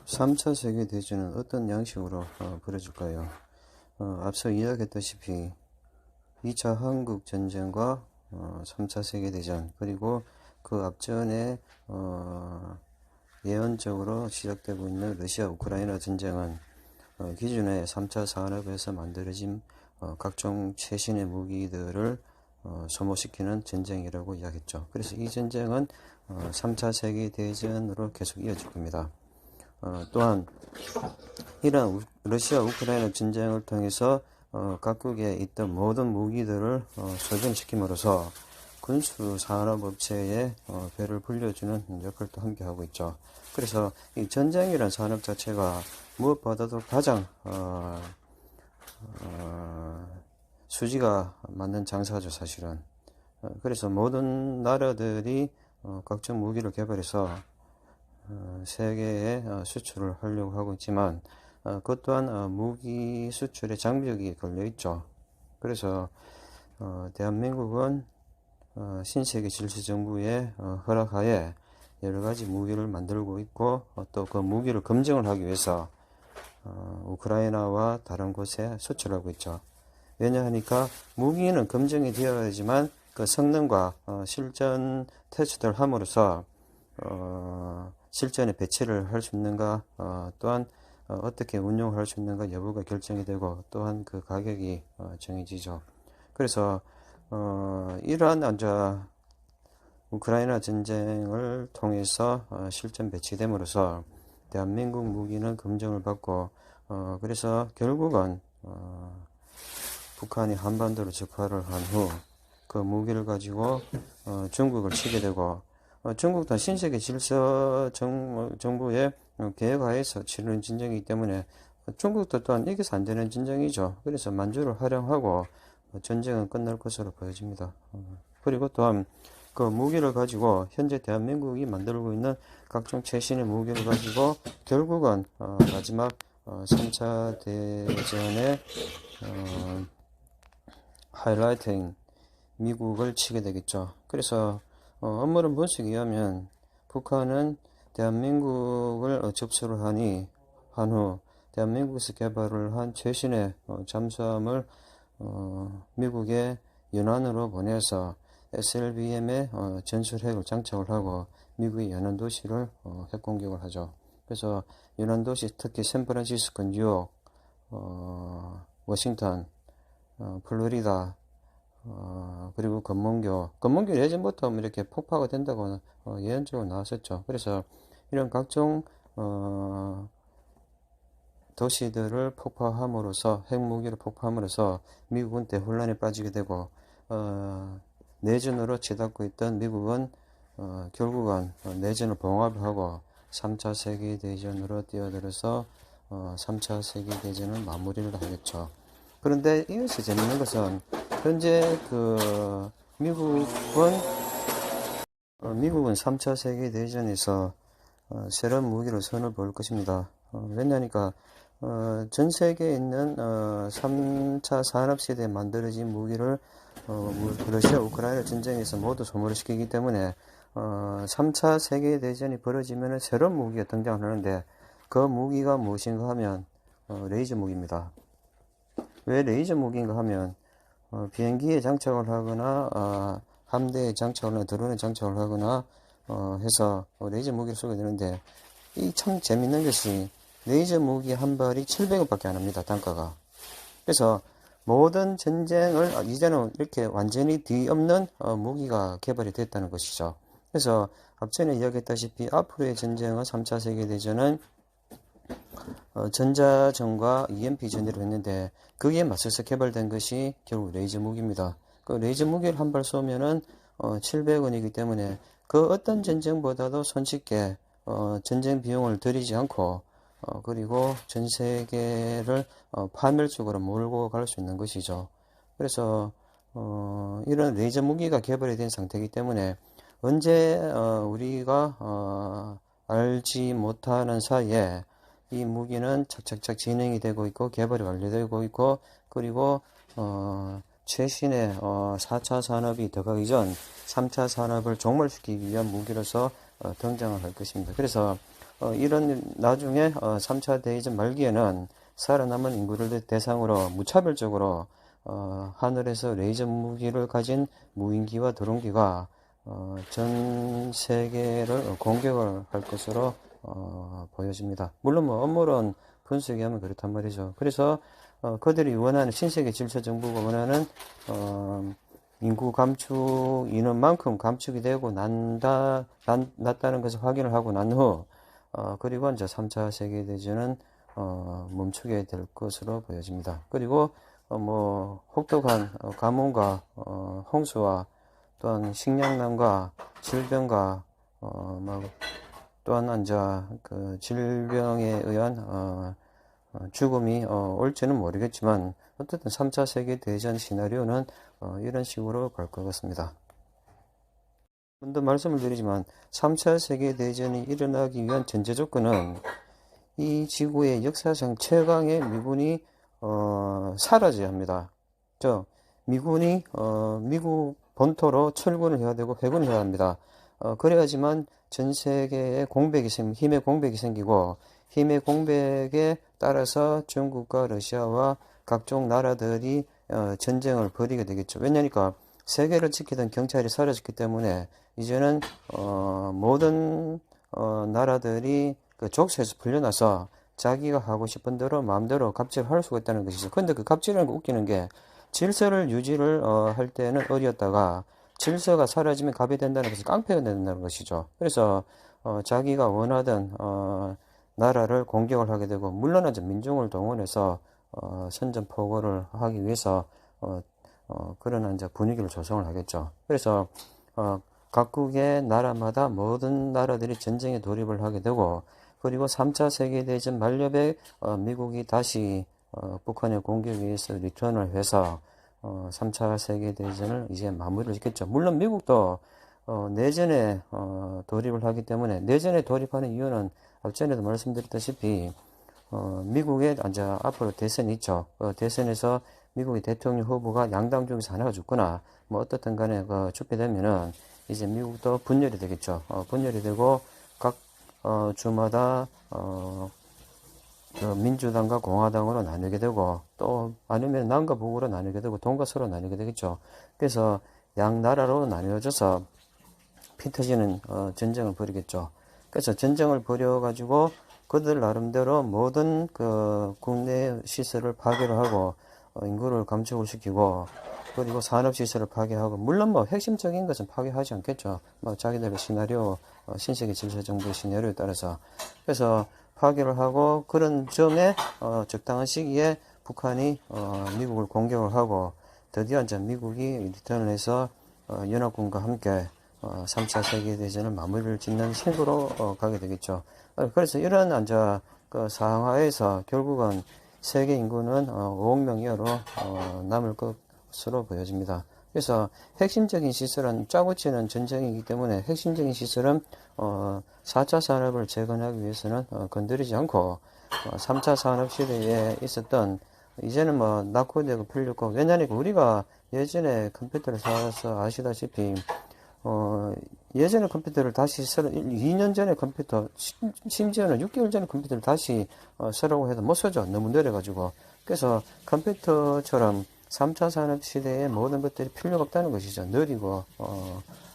3차 세계대전은 어떤 양식으로 벌어질까요? 앞서 이야기했다시피 2차 한국전쟁과 3차 세계대전, 그리고 그 앞전에 예언적으로 시작되고 있는 러시아 우크라이나 전쟁은 기존의 3차 산업에서 만들어진 각종 최신의 무기들을 소모시키는 전쟁이라고 이야기했죠. 그래서 이 전쟁은 3차 세계대전으로 계속 이어질 겁니다. 또한 이런 러시아 우크라이나 전쟁을 통해서 각국에 있던 모든 무기들을 소진시킴으로써 군수 산업업체에 배를 불려주는 역할도 함께 하고 있죠. 그래서 이 전쟁이라는 산업 자체가 무엇보다도 가장 수지가 맞는 장사죠, 사실은. 그래서 모든 나라들이 각종 무기를 개발해서 세계에 수출을 하려고 하고 있지만 그것 또한 무기 수출에 장벽이 걸려 있죠. 그래서 대한민국은 신세계 질서정부의 허락하에 여러가지 무기를 만들고 있고 또 그 무기를 검증을 하기 위해서 우크라이나와 다른 곳에 수출하고 있죠. 왜냐하니까 무기는 검증이 되어야지만 그 성능과 실전 테스트를 함으로써 실전에 배치를 할 수 있는가, 또한 어떻게 운용할 수 있는가 여부가 결정이 되고, 또한 그 가격이 정해지죠. 그래서 이러한 우크라이나 전쟁을 통해서 실전 배치됨으로써 대한민국 무기는 검증을 받고, 그래서 결국은 북한이 한반도로 적화를 한 후 그 무기를 가지고 중국을 치게 되고, 중국도 신세계 질서 정부의 계획하에서 치르는 전쟁이기 때문에 중국도 또한 이겨서 안 되는 전쟁이죠. 그래서 만주를 활용하고 전쟁은 끝날 것으로 보여집니다. 그리고 또한 그 무기를 가지고 현재 대한민국이 만들고 있는 각종 최신의 무기를 가지고 결국은 마지막 3차 대전의 하이라이트인 미국을 치게 되겠죠. 그래서 업무론 분석에 의하면 북한은 대한민국을 접수를 한 후 대한민국에서 개발을 한 최신의 잠수함을 미국의 연안으로 보내서 SLBM에 전술핵을 장착을 하고 미국의 연안 도시를 핵 공격을 하죠. 그래서 연안 도시, 특히 샌프란시스코, 뉴욕, 워싱턴, 플로리다, 그리고 검문교 예전부터 이렇게 폭파가 된다고 예언적으로 나왔었죠. 그래서 이런 각종 도시들을 폭파함으로써, 핵무기를 폭파함으로써 미국은 대혼란에 빠지게 되고 내전으로 치닫고 있던 미국은 결국은 내전을 봉합하고 3차 세계대전으로 뛰어들어서 3차 세계대전을 마무리를 하겠죠. 그런데 이것이 재밌는 것은 현재 미국은 3차 세계대전에서 새로운 무기를 선을 볼 것입니다. 왜냐하니까 전 세계에 있는 3차 산업시대에 만들어진 무기를 러시아 우크라이나 전쟁에서 모두 소모를 시키기 때문에 3차 세계대전이 벌어지면 새로운 무기가 등장하는데 그 무기가 무엇인가 하면 레이저 무기입니다. 왜 레이저 무기인가 하면 비행기에 장착을 하거나 함대에 장착을 하거나 드론에 장착을 하거나 해서 레이저 무기를 쏘게 되는데 이 참 재밌는 것이 레이저 무기 한 발이 700원밖에 안 합니다. 단가가. 그래서 모든 전쟁을 이제는 이렇게 완전히 뒤엎는 무기가 개발이 됐다는 것이죠. 그래서 앞전에 이야기했다시피 앞으로의 전쟁은 3차 세계대전은 전자전과 EMP전으로 했는데 거기에 맞서서 개발된 것이 결국 레이저 무기입니다. 그 레이저 무기를 한 발 쏘면은 700원이기 때문에 그 어떤 전쟁보다도 손쉽게 전쟁 비용을 들이지 않고 그리고 전 세계를 파멸적으로 몰고 갈 수 있는 것이죠. 그래서 이런 레이저 무기가 개발이 된 상태이기 때문에 언제 우리가 알지 못하는 사이에 이 무기는 착착착 진행이 되고 있고 개발이 완료되고 있고 그리고 최신의 4차 산업이 들어가기 전 3차 산업을 종말시키기 위한 무기로서 등장을 할 것입니다. 그래서 이런 나중에 3차 대전 말기에는 살아남은 인구를 대상으로 무차별적으로 하늘에서 레이저 무기를 가진 무인기와 드론기가 전 세계를 공격을 할 것으로 보여집니다. 물론 뭐 엄밀한 분석에 하면 그렇단 말이죠. 그래서 그들이 원하는 신세계 질서 정부가 원하는 인구 감축 인원만큼 감축이 되고 났다는 것을 확인을 하고 난 후 그리고 이제 3차 세계대전은 멈추게 될 것으로 보여집니다. 그리고 뭐 혹독한 가뭄과 홍수와 또한 식량난과 질병과 막 또한 이제 그 질병에 의한 죽음이 올지는 모르겠지만 어쨌든 3차 세계대전 시나리오는 이런 식으로 갈 것 같습니다. 한 번 더 말씀을 드리지만 3차 세계대전이 일어나기 위한 전제 조건은 이 지구의 역사상 최강의 미군이 사라져야 합니다. 미군이 미국 본토로 철군을 해야 되고 회군을 해야 합니다. 그래야지만 전 세계에 힘의 공백이 생기고 힘의 공백에 따라서 중국과 러시아와 각종 나라들이 전쟁을 벌이게 되겠죠. 왜냐니까 세계를 지키던 경찰이 사라졌기 때문에 이제는 모든 나라들이 그 족쇄에서 풀려나서 자기가 하고 싶은 대로 마음대로 갑질을 할 수가 있다는 것이죠. 근데 그 갑질이라는 거 웃기는 게 질서를 유지를 할 때는 어리였다가 질서가 사라지면 갑이 된다는 것을 깡패가 된다는 것이죠. 그래서 자기가 원하던 나라를 공격을 하게 되고 물론 이제 민중을 동원해서 선전포고를 하기 위해서 그런 이제 분위기를 조성을 하겠죠. 그래서 각국의 나라마다 모든 나라들이 전쟁에 돌입을 하게 되고 그리고 3차 세계대전 만렵에 미국이 다시 북한의 공격에 의해서 리턴을 해서 3차 세계대전을 이제 마무리를 짓겠죠. 물론 미국도 내전에 돌입을 하기 때문에 내전에 돌입하는 이유는 앞전에도 말씀드렸다시피 미국의 이제 앞으로 대선이 있죠. 대선에서 미국의 대통령 후보가 양당 중에서 하나가 죽거나 뭐 어떻든 간에 죽게 되면은 이제 미국도 분열이 되겠죠. 분열이 되고 각 주마다 그 민주당과 공화당으로 나누게 되고 또 아니면 남과 북으로 나누게 되고 동과 서로 나누게 되겠죠. 그래서 양 나라로 나뉘어져서 피 터지는 전쟁을 벌이겠죠. 그래서 전쟁을 벌여가지고 그들 나름대로 모든 그 국내 시설을 파괴를 하고 인구를 감축을 시키고 그리고 산업시설을 파괴하고 물론 뭐 핵심적인 것은 파괴하지 않겠죠. 뭐 자기들의 시나리오 신세계 질서 정부의 시나리오에 따라서 그래서 파괴를 하고 그런 점에 적당한 시기에 북한이 미국을 공격을 하고 드디어 이제 미국이 리턴을 해서 연합군과 함께 3차 세계대전을 마무리를 짓는 식으로 가게 되겠죠. 그래서 이런 이제 그 상황하에서 결국은 세계 인구는 5억 명 이하로 남을 것으로 보여집니다. 그래서 핵심적인 시설은 짜고 치는 전쟁이기 때문에 핵심적인 시설은 4차 산업을 재건하기 위해서는 건드리지 않고 3차 산업 시대에 있었던 이제는 뭐 낙후되고 풀렸고 왜냐하면 우리가 예전에 컴퓨터를 사서 아시다시피 예전에 컴퓨터를 다시 2년 전에 컴퓨터 심지어는 6개월 전에 컴퓨터를 다시 쓰라고 해도 못 쓰죠. 너무 느려가지고. 그래서 컴퓨터처럼 3차 산업 시대에 모든 것들이 필요가 없다는 것이죠. 느리고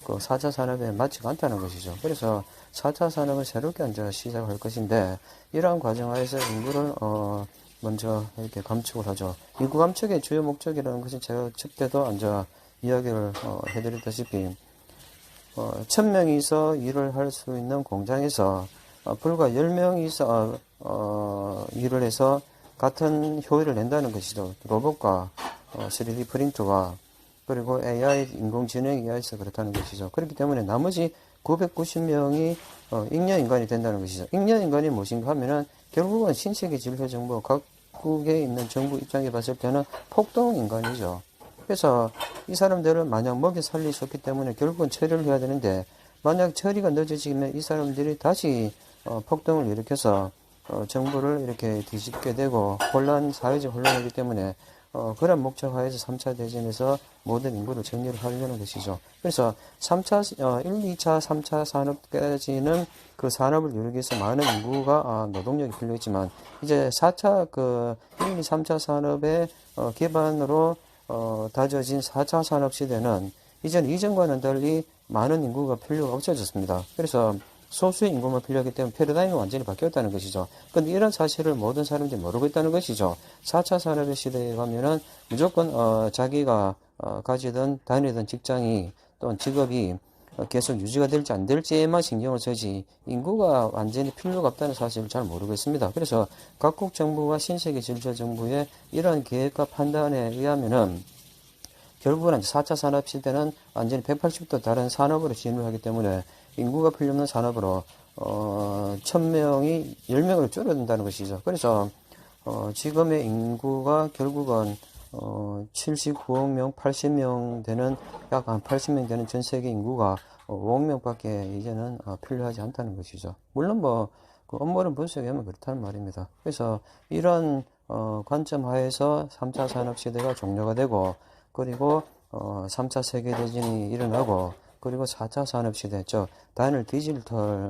그 4차 산업에 맞지가 않다는 것이죠. 그래서 4차 산업을 새롭게 이제 시작할 것인데 이러한 과정하에서 인구를 먼저 이렇게 감축을 하죠. 인구 감축의 주요 목적이라는 것이 제가 첫 때도 이제 이야기를 해드렸다시피 1000명이서 일을 할 수 있는 공장에서 불과 10명이서 일을 해서 같은 효율을 낸다는 것이죠. 로봇과 3D 프린터가 그리고 AI 인공지능에 의해서 그렇다는 것이죠. 그렇기 때문에 나머지 990명이 잉여인간이 된다는 것이죠. 잉여인간이 무엇인가 하면은 결국은 신세계 질서 정부 각국에 있는 정부 입장에 봤을 때는 폭동인간이죠. 그래서 이 사람들을 만약 먹여 살릴 수 없기 때문에 결국은 처리를 해야 되는데 만약 처리가 늦어지면 이 사람들이 다시 폭동을 일으켜서 정부를 이렇게 뒤집게 되고 사회적 혼란이기 때문에 그런 목적 하에서 3차 대전에서 모든 인구를 정리를 하려는 것이죠. 그래서 1, 2차, 3차 산업까지는 그 산업을 이루기 위해서 많은 인구가, 노동력이 필요했지만, 이제 4차, 1, 2, 3차 산업의, 기반으로, 다져진 4차 산업 시대는 이전과는 달리 많은 인구가 필요가 없어졌습니다. 그래서 소수의 인구만 필요하기 때문에 패러다임이 완전히 바뀌었다는 것이죠. 근데 이런 사실을 모든 사람들이 모르고 있다는 것이죠. 4차 산업의 시대에 가면은 무조건, 자기가, 가지던, 다니던 직장이, 또는 직업이 계속 유지가 될지 안 될지에만 신경을 쓰지, 인구가 완전히 필요가 없다는 사실을 잘 모르고 있습니다. 그래서 각국 정부와 신세계 질서 정부의 이러한 계획과 판단에 의하면은 결국은 4차 산업 시대는 완전히 180도 다른 산업으로 진입을 하기 때문에 인구가 필요 없는 산업으로 1000명이 10명으로 줄어든다는 것이죠. 그래서 지금의 인구가 결국은 79억 명, 80명 되는, 약 한 80명 되는 전 세계 인구가 5억 명밖에 이제는 필요하지 않다는 것이죠. 물론 그 업무를 분석하면 그렇다는 말입니다. 그래서 이런 관점 하에서 3차 산업 시대가 종료가 되고, 그리고 3차 세계대전이 일어나고, 그리고 4차 산업시대, 단일 디지털